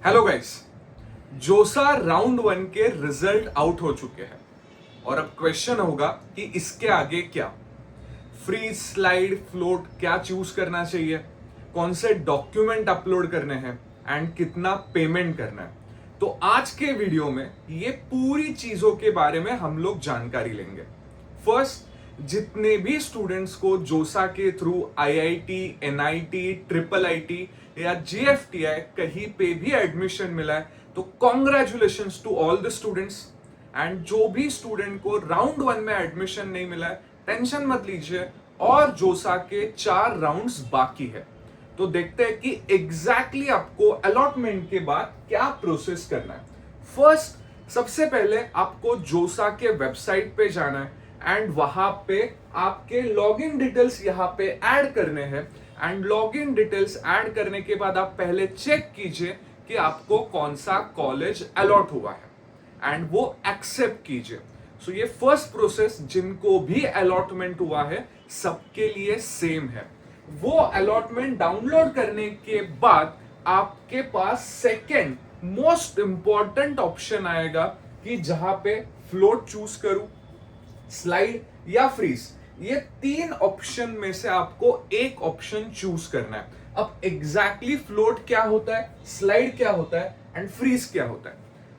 Hello guys. जोसा round one के result out हो चुके हैं और अब क्वेश्चन होगा कि इसके आगे क्या। फ्रीज, स्लाइड, फ्लोट क्या चूज करना चाहिए, कौन से डॉक्यूमेंट अपलोड करने हैं एंड कितना पेमेंट करना है। तो आज के वीडियो में ये पूरी चीजों के बारे में हम लोग जानकारी लेंगे। फर्स्ट, जितने भी स्टूडेंट्स को जोसा के through IIT, NIT, triple IT या जीएफटीआई कहीं पे भी एडमिशन मिला है तो congratulations to all the students. And जो भी स्टूडेंट को राउंड वन में एडमिशन नहीं मिला है, टेंशन मत लीजिए, और जोसा के 4 राउंड्स बाकी है। तो देखते हैं कि एग्जैक्टली आपको अलॉटमेंट के बाद क्या प्रोसेस करना है। फर्स्ट, सबसे पहले आपको जोसा के वेबसाइट पे जाना है एंड वहां पे आपके लॉगिन डिटेल्स यहां पे ऐड करने हैं। एंड लॉगिन डिटेल्स ऐड करने के बाद आप पहले चेक कीजिए कि आपको कौन सा कॉलेज अलॉट हुआ है एंड वो एक्सेप्ट कीजिए। सो ये फर्स्ट प्रोसेस जिनको भी अलॉटमेंट हुआ है सबके लिए सेम है। वो अलॉटमेंट डाउनलोड करने के बाद आपके पास सेकेंड मोस्ट इंपॉर्टेंट ऑप्शन आएगा कि जहां पे फ्लोट चूज करूं, स्लाइड या फ्रीज। ये 3 ऑप्शन में से आपको एक ऑप्शन चूज करना है। अब एग्जैक्टली फ्लोट क्या होता है, स्लाइड क्या होता है एंड फ्रीज क्या होता है।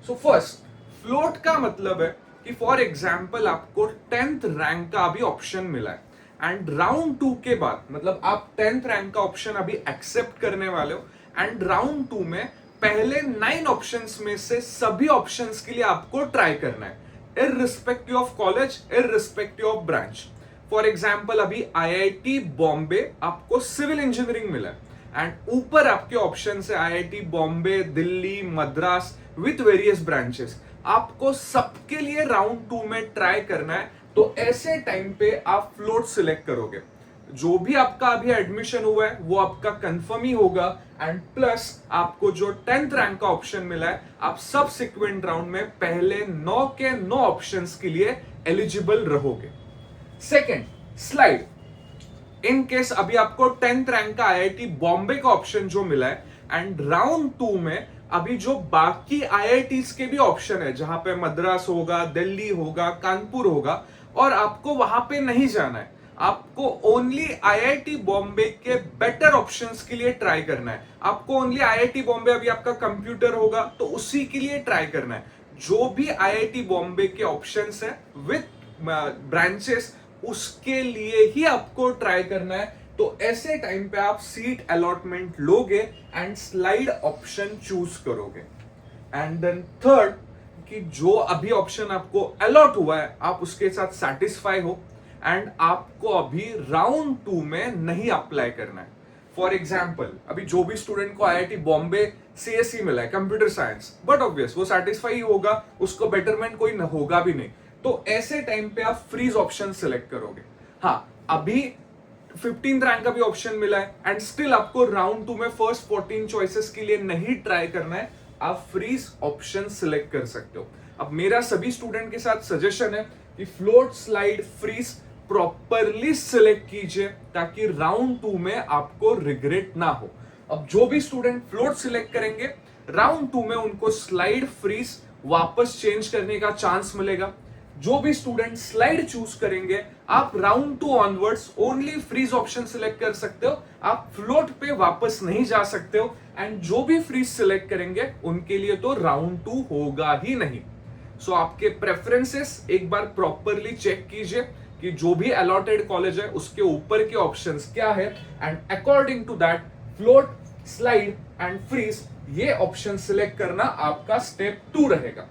सो फर्स्ट, फ्लोट का मतलब है कि फॉर एग्जाम्पल आपको 10th रैंक का अभी ऑप्शन मिला है एंड राउंड 2 के बाद, मतलब आप 10th रैंक का ऑप्शन अभी एक्सेप्ट करने वाले हो एंड राउंड 2 में पहले 9 ऑप्शंस में से सभी ऑप्शंस के लिए आपको ट्राई करना है, irrespective of college, irrespective of branch। For example अभी आईआईटी बॉम्बे आपको सिविल इंजीनियरिंग मिला है एंड ऊपर आपके ऑप्शन है IIT Bombay, Delhi, Madras with various branches. आपको सबके लिए राउंड 2 में ट्राई करना है। तो ऐसे टाइम पे आप फ्लोट सिलेक्ट करोगे। जो भी आपका अभी एडमिशन हुआ है वो आपका कंफर्म ही होगा एंड प्लस आपको जो 10th रैंक का ऑप्शन मिला है, आप सब सिक्वेंट राउंड में पहले 9 के 9 ऑप्शंस के लिए एलिजिबल रहोगे। Second, slide. इन केस अभी आपको 10th रैंक का आईआईटी बॉम्बे का ऑप्शन जो मिला है एंड राउंड 2 में अभी जो बाकी आईआईटीज के भी ऑप्शन है, जहां पे मद्रास होगा, दिल्ली होगा, कानपुर होगा, और आपको वहां पे नहीं जाना है, आपको ओनली आईआईटी बॉम्बे के बेटर ऑप्शंस के लिए ट्राई करना है। आपको ओनली आईआईटी बॉम्बे, अभी आपका कंप्यूटर होगा तो उसी के लिए ट्राई करना है। जो भी आईआईटी बॉम्बे के ऑप्शंस है विथ ब्रांचेस, उसके लिए ही आपको ट्राई करना है। तो ऐसे टाइम पे आप सीट अलॉटमेंट लोगे एंड स्लाइड ऑप्शन चूज करोगे। एंड देन थर्ड, कि जो अभी ऑप्शन आपको अलॉट हुआ है आप उसके साथ सेटिस्फाई हो एंड आपको अभी राउंड 2 में नहीं अप्लाई करना है। फॉर एग्जाम्पल अभी जो भी स्टूडेंट को आईआईटी बॉम्बे सीएससी मिला है, कंप्यूटर साइंस, बट ऑब्वियस वो सेटिस्फाई होगा, उसको बेटरमेंट कोई होगा भी नहीं। तो ऐसे टाइम पे आप फ्रीज ऑप्शन सिलेक्ट करोगे। हाँ, अभी 15th रैंक का भी ऑप्शन मिला है एंड स्टिल आपको राउंड 2 में फर्स्ट 14 चॉइसेस के लिए नहीं ट्राई करना है, आप फ्रीज ऑप्शन सिलेक्ट कर सकते हो। अब मेरा सभी स्टूडेंट के साथ सजेशन है कि float, slide, freeze properly select कीजिए ताकि राउंड 2 में आपको रिग्रेट ना हो। अब जो भी स्टूडेंट फ्लोट सिलेक्ट करेंगे, राउंड 2 में उनको स्लाइड, फ्रीज वापस चेंज करने का चांस मिलेगा। जो भी स्टूडेंट स्लाइड चूज करेंगे, आप round 2 onwards only freeze option select कर सकते हो, आप फ्लोट पे वापस नहीं जा सकते हो। एंड जो भी फ्रीज सिलेक्ट करेंगे उनके लिए तो राउंड 2 होगा ही नहीं। सो आपके प्रेफरेंसेस एक बार प्रॉपरली चेक कीजिए कि जो भी अलॉटेड कॉलेज है उसके ऊपर के ऑप्शंस क्या है and according to that float, slide and freeze ये ऑप्शन सिलेक्ट करना आपका स्टेप 2 रहेगा।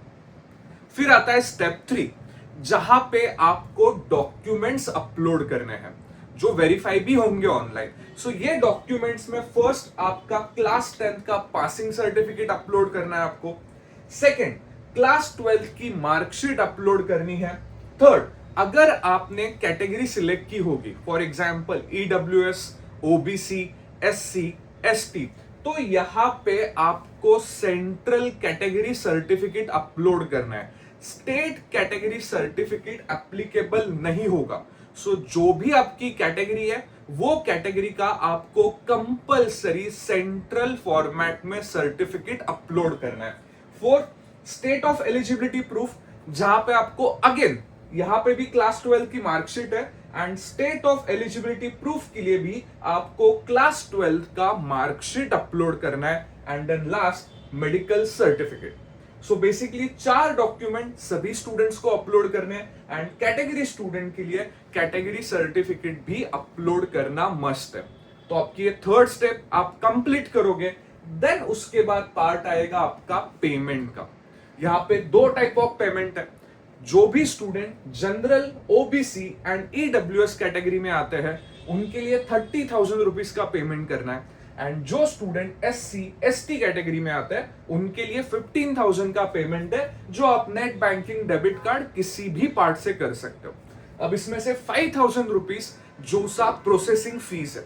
फिर आता है स्टेप 3, जहां पे आपको डॉक्यूमेंट्स अपलोड करने हैं जो वेरीफाई भी होंगे ऑनलाइन। सो ये डॉक्यूमेंट्स में फर्स्ट आपका क्लास 10th का पासिंग सर्टिफिकेट अपलोड करना है आपको। सेकंड, क्लास 12th की मार्कशीट अपलोड करनी है। थर्ड, अगर आपने कैटेगरी सिलेक्ट की होगी, for example EWS, OBC, SC, ST, तो यहां पे आपको सेंट्रल कैटेगरी सर्टिफिकेट अपलोड करना है। स्टेट कैटेगरी सर्टिफिकेट एप्लीकेबल नहीं होगा। सो जो भी आपकी कैटेगरी है वो कैटेगरी का आपको कंपलसरी सेंट्रल फॉर्मेट में सर्टिफिकेट अपलोड करना है। Fourth, state of eligibility proof, जहां पे आपको अगेन यहां पे भी क्लास 12 की मार्कशीट है and state of eligibility proof के लिए भी आपको क्लास 12 का मार्कशीट अपलोड करना है and then last medical certificate. So basically 4 document सभी स्टूडेंट्स को अपलोड करने हैं एंड कैटेगरी स्टूडेंट के लिए कैटेगरी सर्टिफिकेट भी अपलोड करना मस्ट है। तो आपकी ये थर्ड स्टेप आप कंप्लीट करोगे, देन उसके बाद पार्ट आएगा आपका पेमेंट का। यहाँ पे 2 टाइप ऑफ पेमेंट है। जो भी student general, OBC and EWS category में आते हैं उनके लिए 30,000 रुपीज का पेमेंट करना है एंड जो स्टूडेंट एससी, एसटी कैटेगरी में आते हैं उनके लिए 15,000 का पेमेंट है, जो आप नेट बैंकिंग, डेबिट कार्ड किसी भी पार्ट से कर सकते हो। अब इसमें से 5,000 रुपीज जोसा प्रोसेसिंग फीस है।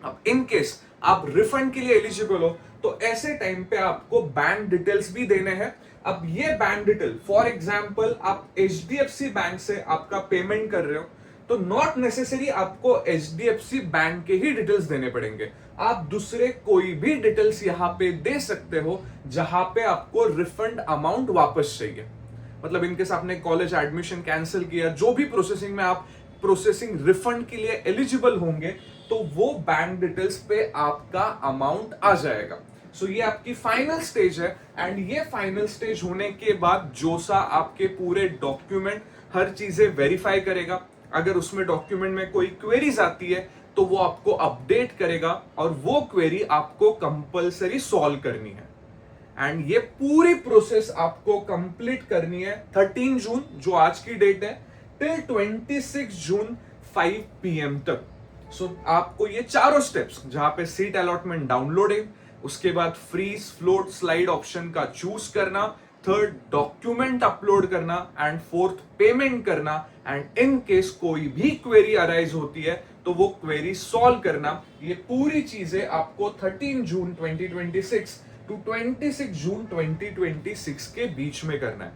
अब इन केस आप रिफंड के लिए एलिजिबल हो तो ऐसे टाइम पे आपको बैंक डिटेल्स भी देने हैं। अब ये बैंक डिटेल, फॉर एग्जांपल आप एचडीएफसी बैंक से आपका पेमेंट कर रहे हो तो नॉट नेसेसरी आपको एचडीएफसी बैंक के ही डिटेल्स देने पड़ेंगे। आप दूसरे कोई भी डिटेल्स यहां पे दे सकते हो जहां पे आपको रिफंड अमाउंट वापस चाहिए। मतलब इनकेस आपने कॉलेज एडमिशन कैंसिल किया, जो भी प्रोसेसिंग में आप प्रोसेसिंग रिफंड के लिए एलिजिबल होंगे तो वो बैंक डिटेल्स पे आपका अमाउंट आ जाएगा। सो ये आपकी फाइनल स्टेज है एंड ये फाइनल स्टेज होने के बाद जोसा आपके पूरे डॉक्यूमेंट, हर चीजें वेरीफाई करेगा। अगर उसमें डॉक्यूमेंट में कोई क्वेरीज आती है तो वो आपको अपडेट करेगा और वो क्वेरी आपको कंपलसरी सॉल्व करनी है एंड ये पूरी प्रोसेस आपको कंप्लीट करनी है 13 जून, जो आज की डेट है, टिल 26 जून 5 PM तक। सो आपको ये चारों स्टेप्स, जहां पे सीट अलॉटमेंट डाउनलोडिंग, उसके बाद फ्रीज, फ्लोट, स्लाइड ऑप्शन का चूज करना, थर्ड डॉक्यूमेंट अपलोड करना एंड फोर्थ पेमेंट करना एंड इन केस कोई भी क्वेरी अराइज होती है तो वो क्वेरी सॉल्व करना, ये पूरी चीजें आपको 13 जून 2026 टू 26 जून 2026 के बीच में करना है।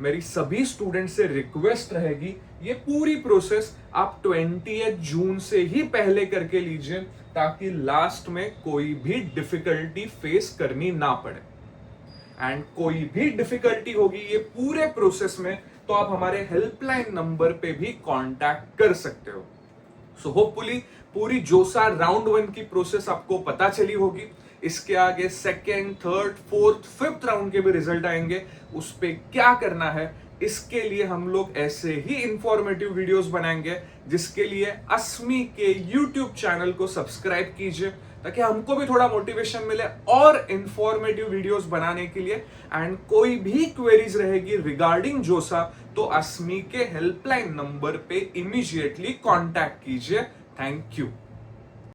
मेरी सभी स्टूडेंट से रिक्वेस्ट रहेगी ये पूरी प्रोसेस आप 20 जून से ही पहले करके लीजिए ताकि लास्ट में कोई भी डिफिकल्टी फेस करनी ना पड़े। एंड कोई भी डिफिकल्टी होगी ये पूरे प्रोसेस में तो आप हमारे हेल्पलाइन नंबर पे भी कांटेक्ट कर सकते हो। सो होपफुली पूरी जोसा राउंड 1 की प्रोसेस आपको पता चली होगी। इसके आगे second, third, fourth, fifth round के भी रिजल्ट आएंगे, उस पे क्या करना है इसके लिए हम लोग ऐसे ही इंफॉर्मेटिव वीडियोस बनाएंगे, जिसके लिए अस्मी के यूट्यूब चैनल को सब्सक्राइब कीजिए ताकि हमको भी थोड़ा मोटिवेशन मिले और इंफॉर्मेटिव वीडियोस बनाने के लिए। एंड कोई भी क्वेरीज रहेगी रिगार्डिंग जोसा तो अस्मी के हेल्पलाइन नंबर पे इमीडिएटली कांटेक्ट कीजिए। Thank you.